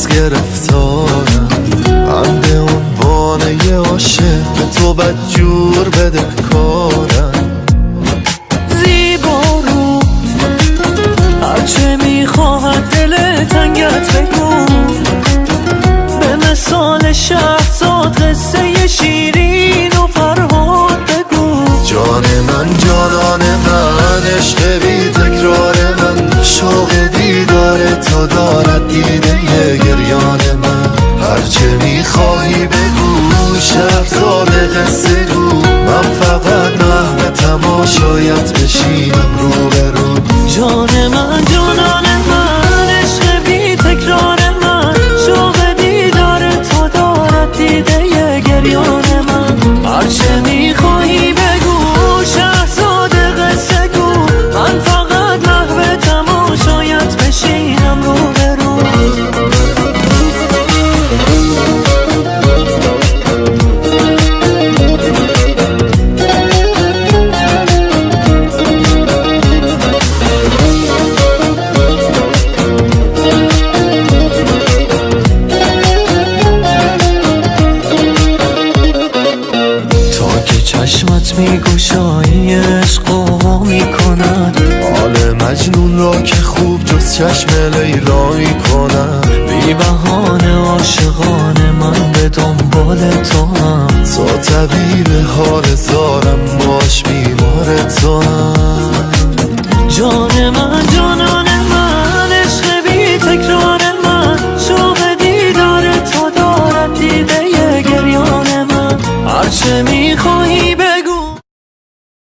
باز گرفتارم. من به عنوان یه عاشق به تو بدجور بده کارم. زیبا رو هرچه میخواهد دل تنگت بگو، به مثال شهرزاد قصه شیرین و فرهاد بگو. جان من جانان من، عشق بی تکرار من، شوق دیدار تو دارد دیده گریان من. هرچه میخواهی بگو شهرزاد قصه گو، من فقط محو تماشایت بشینم رو به رو. جان من جانان من، عشق بی تکرار من، شوق دیدار تو دارد دیده گریان من. هرچه میخواهی بگو شهرزاد قصه گو، من فقط محو تماشایت بشینم رو به رو. چشمت میگوشایی عشق وا میکند، حال مجنون را که خوب جز چشم لیلایی کنم. بی بهانه عاشقانه من به دنبال تو هم، تو طبیب حال زارم، باش بیمار تو هم.